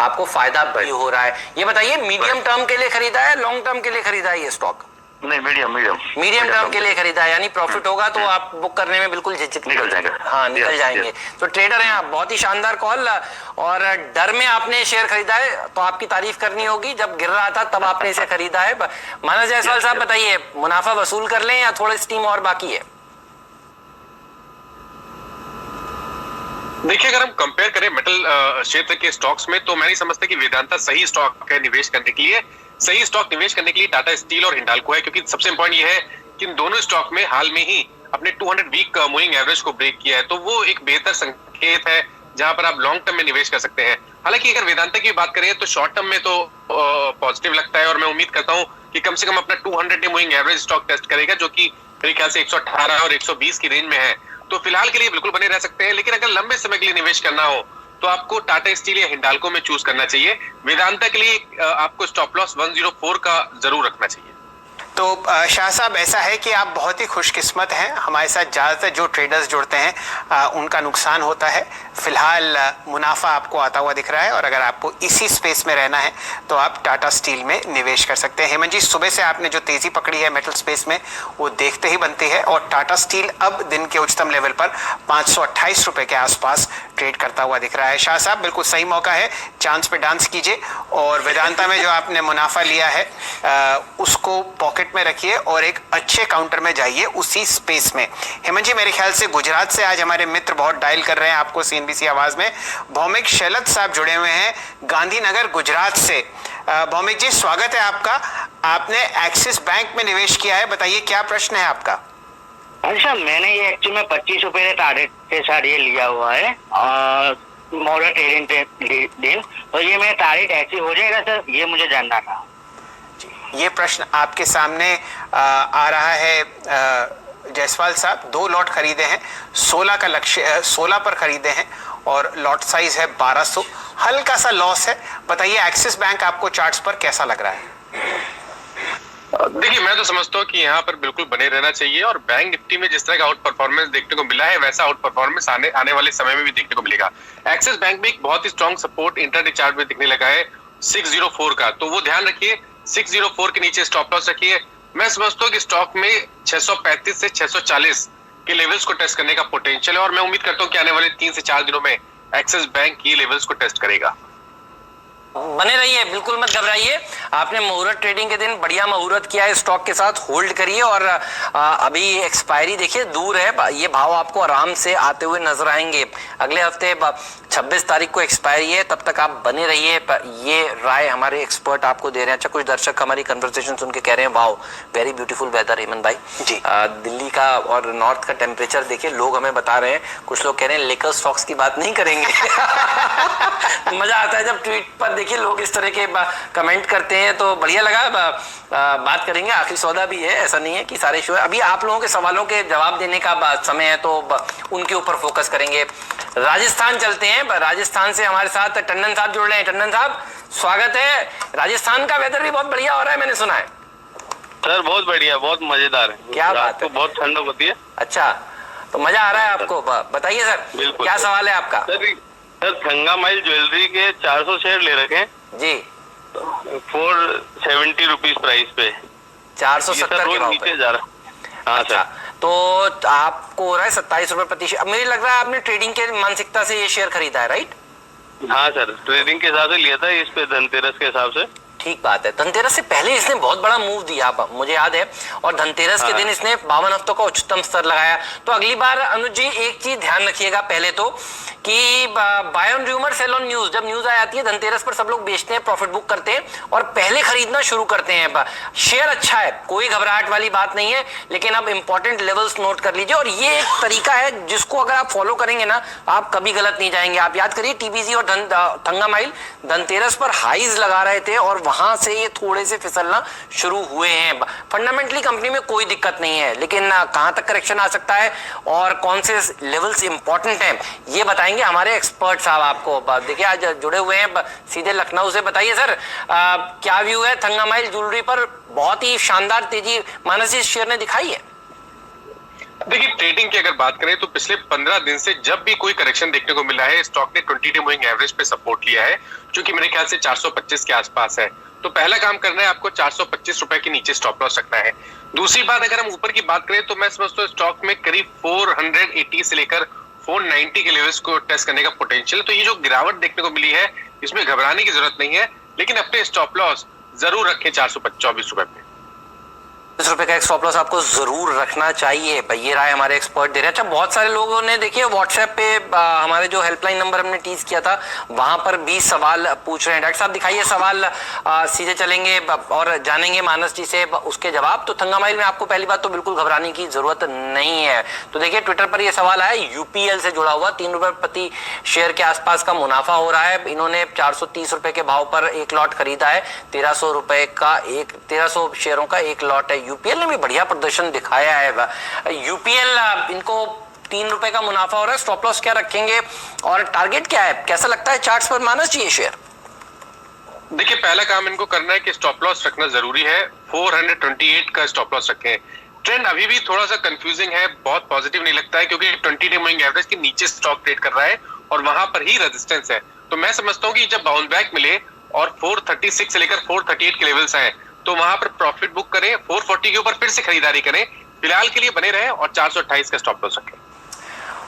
आपको फायदा भी हो रहा है। ये बताइए मीडियम टर्म के लिए खरीदा है, लॉन्ग टर्म के लिए खरीदा है ये स्टॉक? नहीं, मीडियम टर्म के लिए खरीदा है, यानी प्रॉफिट होगा तो आप बुक करने में बिल्कुल झिझक निकल जाएंगे। हाँ, निकल जाएंगे। तो ट्रेडर हैं आप, बहुत ही शानदार कॉल। और डर में आपने शेयर खरीदा है तो आपकी तारीफ करनी होगी, जब गिर रहा था तब आपने इसे खरीदा है। मानस जायसवाल साहब बताइए, मुनाफा वसूल कर लें या थोड़ा स्टीम और बाकी है? देखिए, अगर हम कंपेयर करें मेटल क्षेत्र के स्टॉक्स में, तो मैं नहीं समझता कि वेदांता सही स्टॉक है निवेश करने के लिए। सही स्टॉक निवेश करने के लिए टाटा स्टील और हिंडाल्को है, क्योंकि सबसे इंपॉर्टेंट ये है कि इन दोनों स्टॉक में हाल में ही अपने 200 वीक मूविंग एवरेज को ब्रेक किया है, तो वो एक बेहतर संकेत है जहां पर आप लॉन्ग टर्म में निवेश कर सकते हैं। हालांकि अगर वेदांता की बात करें तो शॉर्ट टर्म में तो पॉजिटिव लगता है, और मैं उम्मीद करता हूं कि कम से कम अपना 200 day moving average stock test करेगा, जो कि मेरे ख्याल से 118 और 120 की रेंज में है। तो फिलहाल के लिए बिल्कुल बने रह सकते हैं, लेकिन अगर लंबे समय के लिए निवेश करना हो तो आपको टाटा स्टील या हिंडाल्को में चूज करना चाहिए। वेदांता के लिए आपको स्टॉप लॉस 104 का जरूर रखना चाहिए। तो शाह साहब, ऐसा है कि आप बहुत ही खुशकिस्मत हैं, हमारे साथ ज़्यादातर जो ट्रेडर्स जुड़ते हैं उनका नुकसान होता है। फिलहाल मुनाफा आपको आता हुआ दिख रहा है, और अगर आपको इसी स्पेस में रहना है तो आप टाटा स्टील में निवेश कर सकते हैं। हेमंत जी, सुबह से आपने जो तेज़ी पकड़ी है मेटल स्पेस में, वो देखते ही बनती है, और टाटा स्टील अब दिन के उच्चतम लेवल पर 528 रुपये के आसपास ट्रेड करता हुआ दिख रहा है। शाह साहब, बिल्कुल सही मौका है, चांस पे डांस कीजिए, और वेदांता में जो आपने मुनाफा लिया है उसको पॉकेट में रखिए और एक अच्छे काउंटर में जाइए उसी स्पेस में। हेमंत जी, मेरे ख्याल से गुजरात से आज हमारे मित्र बहुत डायल कर रहे हैं आपको सीएनबीसी आवाज में। भौमिक शैलत साहब जुड़े हुए हैं गांधीनगर गुजरात से। भौमिक जी, स्वागत है आपका। आपने एक्सिस बैंक में निवेश किया है, बताइए क्या प्रश्न है आपका? अच्छा, मैंने ये एक्चुअली में 25 रुपए टारगेट के साथ ये लिया हुआ है और मॉडल ट्रेडिंग दिन, तो ये मेरा टारगेट ऐसे हो जाएगा सर, ये मुझे जानना था। ये प्रश्न आपके सामने आ रहा है जायसवाल साहब। 2 लॉट खरीदे हैं, 16 का लक्ष्य 16 पर खरीदे हैं, और लॉट साइज है 1200, हल्का सा लॉस है। बताइए एक्सिस बैंक आपको चार्ट्स पर कैसा लग रहा है? देखिए, मैं तो समझता हूँ कि यहाँ पर बिल्कुल बने रहना चाहिए, और बैंक निफ्टी में जिस तरह का आउट परफॉर्मेंस देखने को मिला है, वैसा आउट परफॉर्मेंस आने वाले समय में भी देखने को मिलेगा। एक्सिस बैंक में एक बहुत ही स्ट्रॉन्ग सपोर्ट इंटरडे चार्ट में दिखने लगा है 604 का, तो वो ध्यान रखिए, 604 के नीचे स्टॉप लॉस रखिए। मैं समझता हूँ कि स्टॉक में 635 से 640 के लेवल्स को टेस्ट करने का पोटेंशियल है, और मैं उम्मीद करता हूँ कि आने वाले 3 से 4 दिनों में एक्सिस बैंक ये लेवल्स को टेस्ट करेगा। बने रहिए, बिल्कुल मत घबराइए। आपने मुहूर्त ट्रेडिंग के दिन बढ़िया मुहूर्त किया है, स्टॉक के साथ होल्ड करिए, और अभी एक्सपायरी देखिए दूर है, ये भाव आपको आराम से आते हुए नजर आएंगे। अगले हफ्ते 26 तारीख को एक्सपायरी है, तब तक आप बने रहिए। ये राय हमारे एक्सपर्ट आपको दे रहे हैं। अच्छा, कुछ दर्शक हमारी कन्वर्सेशन सुन के कह रहे हैं wow very beautiful weather. Hemant भाई जी, दिल्ली का और नॉर्थ का टेम्परेचर देखिए, लोग हमें बता रहे हैं, कुछ लोग कह रहे हैं लेकर स्टॉक्स की बात नहीं करेंगे। मजा आता है जब ट्वीट पर देखिए लोग इस तरह के कमेंट करते हैं, तो बढ़िया लगा। बात करेंगे, आखिरी सौदा भी है, ऐसा नहीं है कि सारे शो है। अभी आप लोगों के सवालों के जवाब देने का समय है, तो उनके ऊपर फोकस करेंगे। राजस्थान चलते हैं, राजस्थान से हमारे साथ टंडन साहब जुड़ रहे हैं। टंडन साहब, स्वागत है। राजस्थान का वेदर भी बहुत बढ़िया हो रहा है, मैंने सुना है। सर बहुत बढ़िया, बहुत मजेदार है। क्या बात है, तो बहुत ठंडक होती है। अच्छा, तो मजा आ रहा है आपको। बताइए सर, क्या सवाल है आपका? सर थंगामाइल ज्वेलरी के 400 शेयर ले रखे हैं जी, 470 रुपीज प्राइस पे, 470 के भाव नीचे जा रहा है। हाँ अच्छा, तो आपको हो रहा है 27 रुपए प्रति शेयर। मुझे लग रहा है आपने ट्रेडिंग के मानसिकता से ये शेयर खरीदा है, राइट? हाँ सर, ट्रेडिंग के हिसाब से लिया था, इस पे धनतेरस के हिसाब से। ठीक बात है। धनतेरस से पहले इसने बहुत बड़ा मूव दिया, मुझे याद है, और धनतेरस के दिन इसने 52 हफ्तों का उच्चतम स्तर लगाया। तो अगली बार अनुज जी एक चीज ध्यान रखिएगा, पहले तो कि buy on rumour sell on news, जब न्यूज आ जाती है धनतेरस पर सब लोग बेचते हैं, प्रॉफिट बुक करते हैं और पहले खरीदना शुरू करते हैं। शेयर अच्छा है, कोई घबराहट वाली बात नहीं है, लेकिन अब इंपॉर्टेंट लेवल्स नोट कर लीजिए, और ये एक तरीका है जिसको अगर आप फॉलो करेंगे ना, आप कभी गलत नहीं जाएंगे। आप याद करिए टीबीजी और थंगामाइल धनतेरस पर हाईज लगा रहे थे, और वहां से ये थोड़े से फिसलना शुरू हुए हैं। फंडामेंटली कंपनी में कोई दिक्कत नहीं है, लेकिन कहां तक करेक्शन आ सकता है और कौन से लेवल्स इंपॉर्टेंट हैं, ये बताएंगे हमारे एक्सपर्ट साहब आपको। देखिए आज जुड़े हुए हैं सीधे लखनऊ से। बताइए सर, क्या व्यू है थंगामाइल ज्वेलरी पर? बहुत ही शानदार तेजी मानस जी शेयर ने दिखाई है। देखिए, ट्रेडिंग की अगर बात करें तो पिछले 15 दिन से जब भी कोई करेक्शन देखने को मिला है, स्टॉक ने 20 डे मूविंग एवरेज पे सपोर्ट लिया है, जो कि मेरे ख्याल से 425 के आसपास है। तो पहला काम करना है आपको 425 रुपए के नीचे स्टॉप लॉस रखना है। दूसरी बात, अगर हम ऊपर की बात करें तो मैं समझता हूँ स्टॉक में करीब 480 से लेकर 490 के लेवल्स को टेस्ट करने का पोटेंशियल। तो ये जो गिरावट देखने को मिली है, इसमें घबराने की जरूरत नहीं है, लेकिन अपने स्टॉप लॉस जरूर रखें 424 रुपए पे। ₹20 का एक स्टॉप लॉस आपको जरूर रखना चाहिए। ये राय हमारे एक्सपर्ट दे रहे हैं। अच्छा, बहुत सारे लोगों ने देखिए व्हाट्सएप पे हमारे जो हेल्पलाइन नंबर हमने टीज किया था वहां पर भी सवाल पूछ रहे हैं। डॉक्टर साहब दिखाइए सवाल, सीधे चलेंगे और जानेंगे मानस जी से उसके जवाब। तो थंगामाइल में आपको पहली बात तो बिल्कुल घबराने की जरूरत नहीं है। तो देखिए ट्विटर पर यह सवाल आया, यूपीएल से जुड़ा हुआ ₹3 प्रति शेयर के आसपास का मुनाफा हो रहा है। इन्होंने 430 रुपए के भाव पर एक लॉट खरीदा है। 1300 रुपए का 1300 शेयरों का एक लॉट है। यूपीएल ने भी बढ़िया प्रदर्शन दिखाया है। यूपीएल इनको ₹3 का मुनाफा हो रहा है। स्टॉप लॉस क्या रखेंगे और टारगेट क्या है, कैसा लगता है चार्ट्स पर मानस जी ये शेयर? देखिए, पहला काम इनको करना है कि स्टॉप लॉस रखना जरूरी है। 428 का स्टॉप लॉस रखें। ट्रेंड अभी भी थोड़ा सा कंफ्यूजिंग है, बहुत पॉजिटिव नहीं लगता है, क्योंकि 20 डे मूविंग एवरेज के नीचे स्टॉक ट्रेड कर रहा है और वहां पर ही रेजिस्टेंस है। तो मैं समझता हूं कि जब बाउंस बैक मिले और 436 से लेकर 438 के लेवल्स आए तो वहां पर प्रॉफिट बुक करें, 440 के ऊपर फिर से खरीदारी करें। फिलहाल के लिए बने रहे और 428 का स्टॉप लॉस रखें।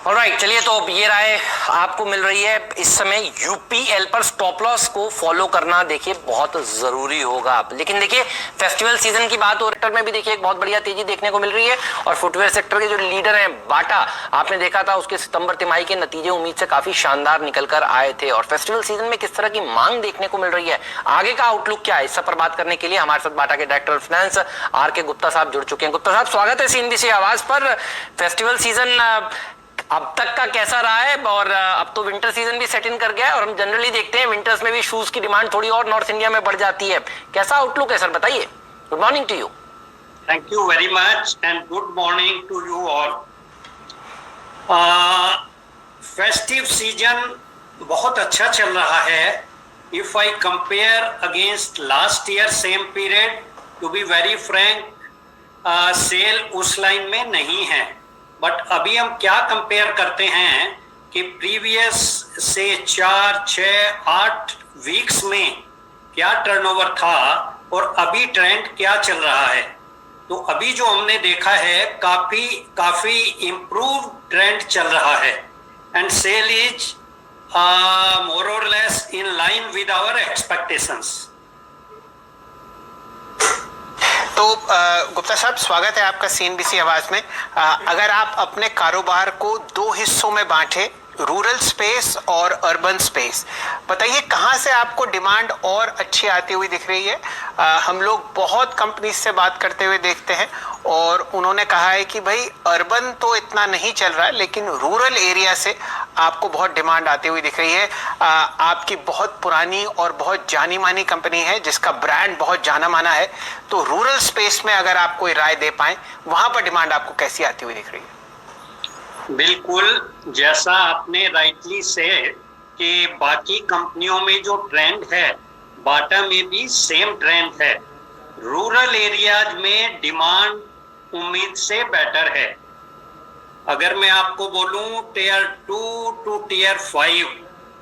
ऑलराइट, चलिए तो ये राय आपको मिल रही है। इस समय यूपीएल पर स्टॉप लॉस को फॉलो करना देखिए बहुत जरूरी होगा। लेकिन देखिए फेस्टिवल सीजन की बात हो, सेक्टर में भी देखिए एक बहुत बढ़िया तेजी देखने को मिल रही है। और फुटवेयर सेक्टर के जो लीडर हैं बाटा, आपने देखा था उसके सितंबर तिमाही के नतीजे उम्मीद से काफी शानदार निकल कर आए थे। और फेस्टिवल सीजन में किस तरह की मांग देखने को मिल रही है, आगे का आउटलुक क्या है, इस पर बात करने के लिए हमारे साथ बाटा के डायरेक्टर ऑफ फाइनेंस आर के गुप्ता साहब जुड़ चुके हैं। गुप्ता साहब, स्वागत है सीएनबीसी आवाज पर। फेस्टिवल सीजन अब तक का कैसा रहा है? और अब तो विंटर सीजन भी सेट इन कर गया है और हम जनरली देखते हैं विंटर्स में भी शूज की डिमांड थोड़ी और नॉर्थ इंडिया में बढ़ जाती है। कैसा आउटलुक है सर, बताइए। Good morning to you. Thank you very much and good morning to you all. Festive season बहुत अच्छा चल रहा है. If I compare against last year same period, to be very frank, sale उस line में नहीं है. बट अभी हम क्या कंपेयर करते हैं कि प्रीवियस से 4, 6, 8 वीक्स में क्या टर्नओवर था और अभी ट्रेंड क्या चल रहा है. तो अभी जो हमने देखा है काफी इम्प्रूव ट्रेंड चल रहा है and cell is more or less in line with our expectations. तो गुप्ता साहब, स्वागत है आपका सीएनबीसी आवाज में. अगर आप अपने कारोबार को 2 हिस्सों में बांटे, रूरल स्पेस और अर्बन स्पेस, बताइए कहाँ से आपको डिमांड और अच्छी आती हुई दिख रही है? हम लोग बहुत कंपनी से बात करते हुए देखते हैं और उन्होंने कहा है कि भाई अर्बन तो इतना नहीं चल रहा है, लेकिन रूरल एरिया से आपको बहुत डिमांड आती हुई दिख रही है. आपकी बहुत पुरानी और बहुत जानी मानी कंपनी है जिसका ब्रांड बहुत जाना माना है. तो रूरल स्पेस में अगर आप कोई राय दे पाए, वहां पर डिमांड आपको कैसी आती हुई दिख रही है? बिल्कुल, जैसा आपने राइटली से कि बाकी कंपनियों में जो ट्रेंड है, बाटा में भी सेम ट्रेंड है. रूरल एरियाज में डिमांड उम्मीद से बेटर है. अगर मैं आपको बोलूं टियर 2 टू टियर 5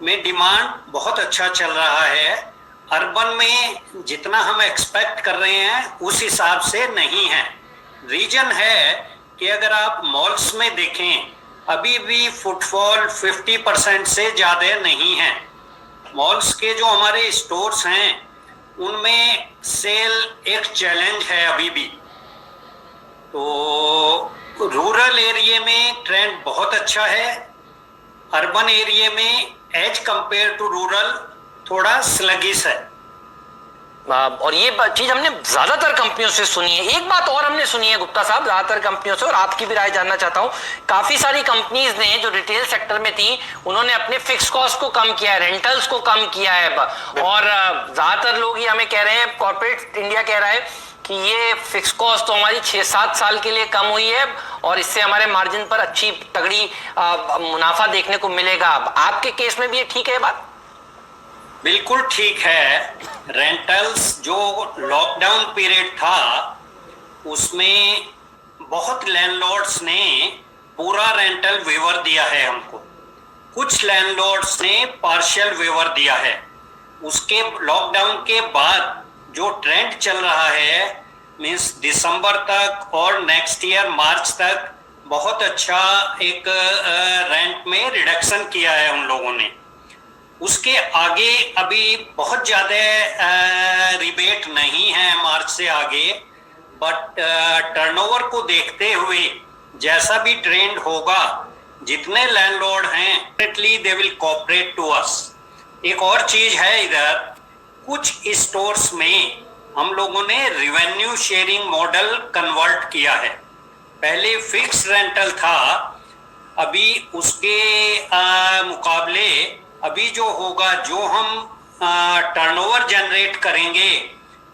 में डिमांड बहुत अच्छा चल रहा है. अर्बन में जितना हम एक्सपेक्ट कर रहे हैं उस हिसाब से नहीं है. रीजन है कि अगर आप मॉल्स में देखें, अभी भी फुटफॉल 50% से ज़्यादा नहीं है. मॉल्स के जो हमारे स्टोर्स हैं उनमें सेल एक चैलेंज है अभी भी. तो रूरल एरिया में ट्रेंड बहुत अच्छा है. अर्बन एरिया में एज कंपेयर टू रूरल थोड़ा स्लगिश है. और ये चीज हमने ज्यादातर कंपनियों से सुनी है. एक बात और हमने सुनी है गुप्ता साहब ज्यादातर कंपनियों से, और आपकी भी राय जानना चाहता हूं. काफी सारी कंपनीज ने जो रिटेल सेक्टर में थी उन्होंने अपने फिक्स कॉस्ट को कम किया है, रेंटल्स को कम किया है. और ज्यादातर लोग ये हमें कह रहे हैं, कॉर्पोरेट इंडिया कह रहा है कि ये फिक्स कॉस्ट तो हमारी 6-7 साल के लिए कम हुई है और इससे हमारे मार्जिन पर अच्छी तगड़ी मुनाफा देखने को मिलेगा. आपके केस में भी ये ठीक है बात? बिल्कुल ठीक है. रेंटल्स जो लॉकडाउन पीरियड था उसमें बहुत लैंडलॉर्ड्स ने पूरा रेंटल वेवर दिया है हमको, कुछ लैंडलॉर्ड्स ने पार्शियल वेवर दिया है। उसके लॉकडाउन के बाद जो ट्रेंड चल रहा है मींस दिसंबर तक और नेक्स्ट ईयर मार्च तक बहुत अच्छा एक रेंट में रिडक्शन किया है उन लोगों ने। उसके आगे अभी बहुत ज़्यादा रिबेट नहीं है मार्च से आगे, बट टर्नओवर को देखते हुए जैसा भी ट्रेंड होगा, जितने लैंडलॉर्ड हैं definitely they will cooperate to us. एक और चीज है, इधर कुछ स्टोर्स में हम लोगों ने रिवेन्यू शेयरिंग मॉडल कन्वर्ट किया है। पहले फिक्स रेंटल था, अभी उसके मुकाबले अभी जो होगा, जो हम टर्नओवर जनरेट करेंगे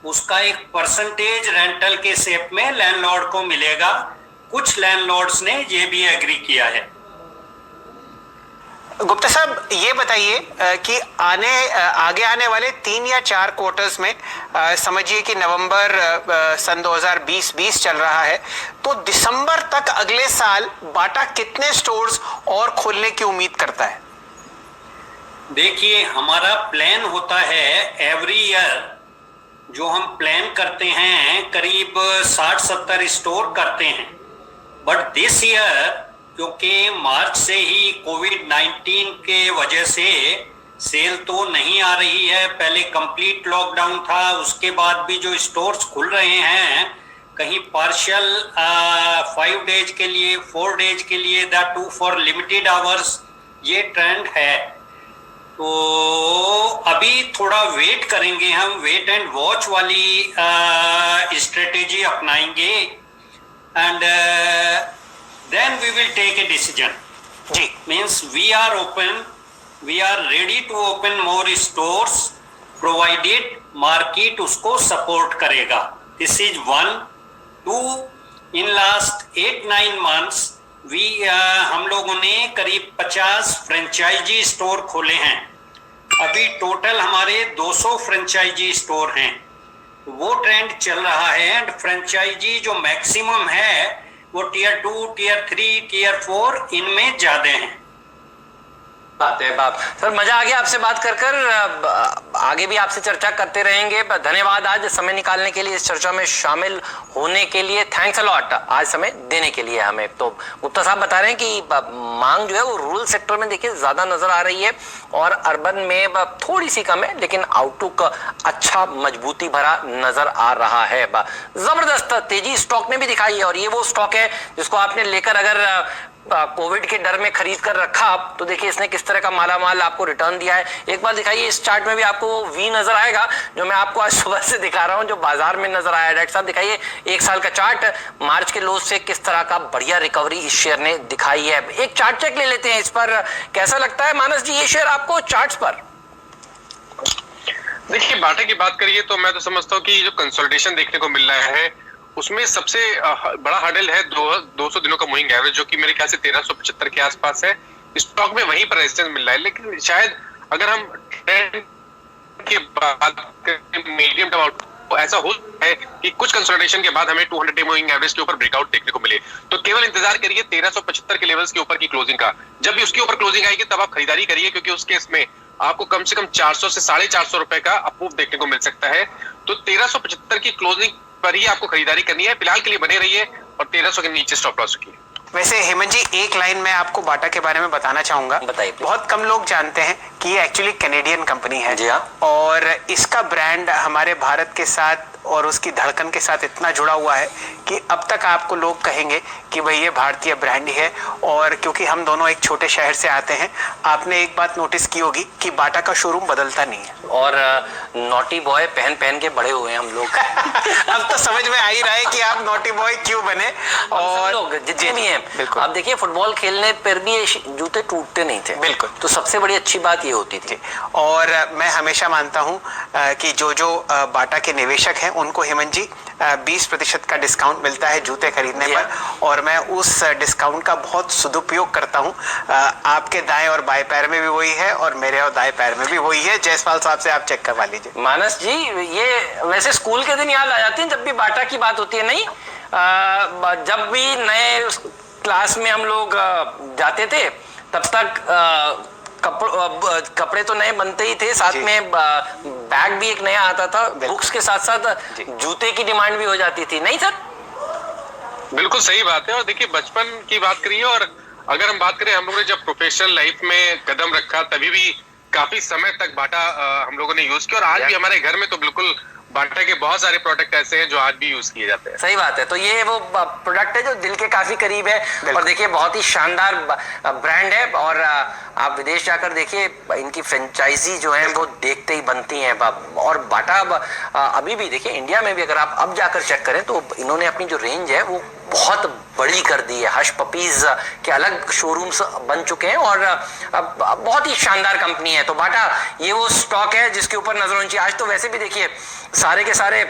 उसका एक परसेंटेज रेंटल के शेप में लैंडलॉर्ड को मिलेगा। कुछ लैंडलॉर्ड्स ने ये भी एग्री किया है। गुप्ता साहब ये बताइए कि आगे आने वाले 3 या 4 क्वार्टर्स में समझिए कि नवंबर सन 2020 चल रहा है, तो दिसंबर तक अगले साल बाटा कितने स्टोर्स और खोलने की उम्मीद करता है? देखिए, हमारा प्लान होता है एवरी ईयर, जो हम प्लान करते हैं करीब 60-70 स्टोर करते हैं। बट दिस ईयर क्योंकि मार्च से ही कोविड-19 के वजह से सेल तो नहीं आ रही है, पहले कंप्लीट लॉकडाउन था, उसके बाद भी जो स्टोर्स खुल रहे हैं कहीं पार्शियल 5 डेज के लिए, 4 डेज के लिए, that too for limited hours, ये ट्रेंड है। तो अभी थोड़ा वेट करेंगे, हम वेट एंड वॉच वाली स्ट्रेटेजी अपनाएंगे and then we will take a decision. जी, means we are open, we are ready to open more stores provided market उसको support करेगा। This is 1. 2, in last 8-9 months हम लोगों ने करीब 50 फ्रेंचाइजी स्टोर खोले हैं। अभी टोटल हमारे 200 फ्रेंचाइजी स्टोर हैं। वो ट्रेंड चल रहा है एंड फ्रेंचाइजी जो मैक्सिमम है वो टियर 2, टियर 3, टियर 4 इनमें ज्यादा हैं। बात है बाप सर, मजा आ गया आपसे बात कर आगे भी आपसे चर्चा करते रहेंगे। धन्यवाद आज समय निकालने के लिए, इस चर्चा में शामिल होने के लिए। थैंक्स अ लॉट आज समय देने के लिए हमें। तो गुप्ता साहब बता रहे हैं कि मांग जो है वो रूरल सेक्टर में देखिए ज्यादा नजर आ रही है और अर्बन में थोड़ी सी कम है, लेकिन आउटलुक अच्छा मजबूती भरा नजर आ रहा है। जबरदस्त तेजी स्टॉक ने भी दिखाई है और ये वो स्टॉक है जिसको आपने लेकर अगर कोविड के डर में खरीद कर रखा तो देखिए इसने किस तरह का मालामाल आपको रिटर्न दिया है। एक बार दिखाइए, इस चार्ट में भी आपको वी नजर आएगा जो मैं आपको आज सुबह से दिखा रहा हूं, जो बाजार में नजर आया। डायरेक्टर साहब दिखाइए 1 साल का चार्ट, मार्च के लो से किस तरह का बढ़िया रिकवरी इस शेयर ने दिखाई है। एक चार्ट चेक ले लेते हैं, इस पर कैसा लगता है मानस जी ये शेयर आपको चार्ट पर? देखिए, बाटा की बात करिए तो मैं तो समझता हूँ कि जो कंसोलिडेशन देखने को मिल रहा है उसमें सबसे बड़ा हर्डल है 200 दिनों का मूविंग एवरेज, जो कि मेरे ख्याल से 1375 के आसपास है। स्टॉक में वहीं पर रेजिस्टेंस मिल रहा है, लेकिन शायद अगर हम ट्रेंड के बाद मीडियम टर्म तो ऐसा हो है कि कुछ कंसोलिडेशन के बाद हमें 200 डे मूविंग एवरेज के ऊपर ब्रेकआउट देखने को मिले। तो केवल इंतजार करिए 1375 के लेवल्स के ऊपर की क्लोजिंग का। जब भी उसके ऊपर क्लोजिंग आएगी तब आप खरीदारी करिए, क्योंकि उस केस में आपको कम से कम 400 से 450 रुपए का अप्रूव देखने को मिल सकता है। तो 1375 की क्लोजिंग पर ही आपको खरीदारी करनी है। फिलहाल के लिए बने रहिए और 1300 के नीचे स्टॉप लॉस रखिए। वैसे हेमंत जी एक लाइन में आपको बाटा के बारे में बताना चाहूंगा। बताइए। बहुत कम लोग जानते हैं कि ये एक्चुअली कैनेडियन कंपनी है। जी हाँ। और इसका ब्रांड हमारे भारत के साथ और उसकी धड़कन के साथ इतना जुड़ा हुआ है कि अब तक आपको लोग कहेंगे कि भाई ये भारतीय ब्रांड ही है। और क्योंकि हम दोनों एक छोटे शहर से आते हैं, आपने एक बात नोटिस की होगी कि बाटा का शोरूम बदलता नहीं है। और नॉटी बॉय पहन के बड़े हुए हैं हम लोग। अब तो समझ में आ ही रहा है कि आप नॉटी बॉय क्यों बने। और लोग जितने भी हैं, बिल्कुल। अब देखिए फुटबॉल खेलने पर भी ये जूते टूटते नहीं थे। बिल्कुल। तो सबसे बड़ी अच्छी बात ये होती थी। और मैं हमेशा मानता हूं कि जो बाटा के निवेशक हैं उनको हेमंत जी 20% का डिस्काउंट मिलता है जूते खरीदने पर, और मैं उस डिस्काउंट का बहुत सदुपयोग करता हूं। आपके दाएं और बाएं पैर में भी वही है और मेरे और दाएं पैर में भी वही है। जयसवाल साहब से आप चेक करवा लीजिए। मानस जी, ये वैसे स्कूल के दिन याद आ जाते हैं जब भी बाटा की बात होती है, नहीं? जब भी नए क्लास में हम लोग जाते थे तब तक कपड़े तो नए बनते ही थे, साथ में बैग भी एक नया आता था, बुक्स के साथ साथ जूते की डिमांड भी हो जाती थी, नहीं सर? बिल्कुल सही बात है। और देखिए, बचपन की बात करिए, और अगर हम बात करें, हम लोगों ने जब प्रोफेशनल लाइफ में कदम रखा तभी भी काफी समय तक बाटा हम लोगों ने यूज किया, और आज भी हमारे घर में तो बिल्कुल बाटा के बहुत सारे प्रोडक्ट ऐसे हैं जो आज भी यूज किए जाते हैं। सही बात है। तो ये वो प्रोडक्ट है जो दिल के काफी करीब है, और देखिए बहुत ही शानदार ब्रांड है, और आप विदेश जाकर देखिए इनकी फ्रेंचाइजी जो है वो देखते ही बनती हैं। और बाटा अभी भी देखिए इंडिया में भी अगर आप अब जाकर चेक करें तो इन्होंने अपनी जो रेंज है वो बहुत बड़ी कर दी है। हश पपीज के अलग शोरूम्स बन चुके हैं, और बहुत ही शानदार कंपनी है। तो बाटा ये वो स्टॉक है जिसके ऊपर नजर होनी चाहिए। आज तो वैसे भी देखिए सारे के सारे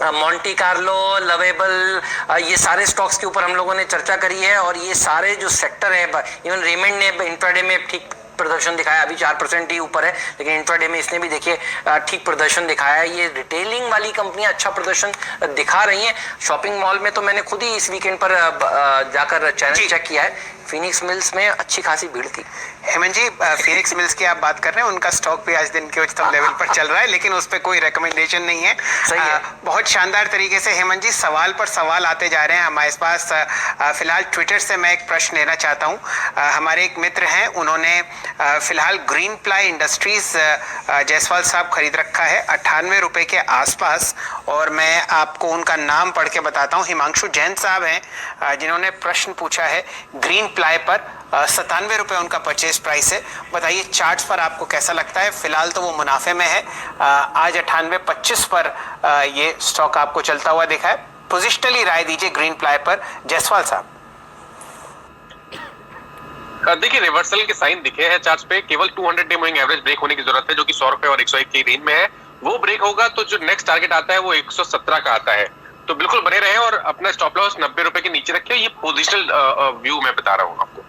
मॉन्टी कार्लो, लवेबल, ये सारे स्टॉक्स के ऊपर हम लोगों ने चर्चा करी है, और ये सारे जो सेक्टर है, इवन रेमंड ने इंट्राडे में ठीक प्रदर्शन दिखाया, अभी 4% ही ऊपर है, लेकिन इंट्राडे में इसने भी देखिए ठीक प्रदर्शन दिखाया है। ये रिटेलिंग वाली कंपनियां अच्छा प्रदर्शन दिखा रही हैं। शॉपिंग मॉल में तो मैंने खुद ही इस वीकेंड पर जाकर चैनल चेक किया है, फिनिक्स मिल्स में अच्छी खासी भीड़ थी। हेमंत जी, फिनिक्स मिल्स की आप बात कर रहे हैं, उनका स्टॉक भी आज दिन के उच्चतम लेवल पर चल रहा है, लेकिन उस पर कोई रिकमेंडेशन नहीं है। सही है। बहुत शानदार तरीके से हेमंत जी सवाल पर सवाल आते जा रहे हैं हमारे पास। फिलहाल ट्विटर से मैं एक प्रश्न लेना चाहता हूं। हमारे एक मित्र हैं, उन्होंने फिलहाल ग्रीन प्लाई इंडस्ट्रीज जायसवाल साहब खरीद रखा है 98 रुपए के आसपास, और मैं आपको उनका नाम पढ़ के बताता हूं। हिमांशु जैन साहब हैं जिन्होंने प्रश्न पूछा है ग्रीन प्लाई पर। 97 रुपए उनका परचेज प्राइस है। बताइए चार्ट्स पर आपको कैसा लगता है? फिलहाल तो वो मुनाफे में है। आज 98.25 पर ये स्टॉक आपको चलता हुआ दिखा है। पोजिशनली राय दीजिए ग्रीन प्लाई पर, जायसवाल साहब। देखिए, रिवर्सल के साइन दिखे हैं चार्ट्स पे। केवल 200 डे मूविंग एवरेज ब्रेक होने की जरूरत है, जो कि 100 रुपए और 101 की रेंज में है। वो ब्रेक होगा तो जो नेक्स्ट टारगेट आता है वो 117 का आता है। तो बिल्कुल बने रहे और अपना स्टॉप लॉस 90 रुपए के नीचे रखिए। ये पोजिशनल व्यू मैं बता रहा हूँ आपको,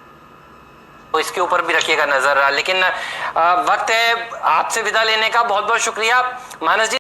तो इसके ऊपर भी रखिएगा नजर। लेकिन वक्त है आपसे विदा लेने का। बहुत बहुत शुक्रिया मानस जी।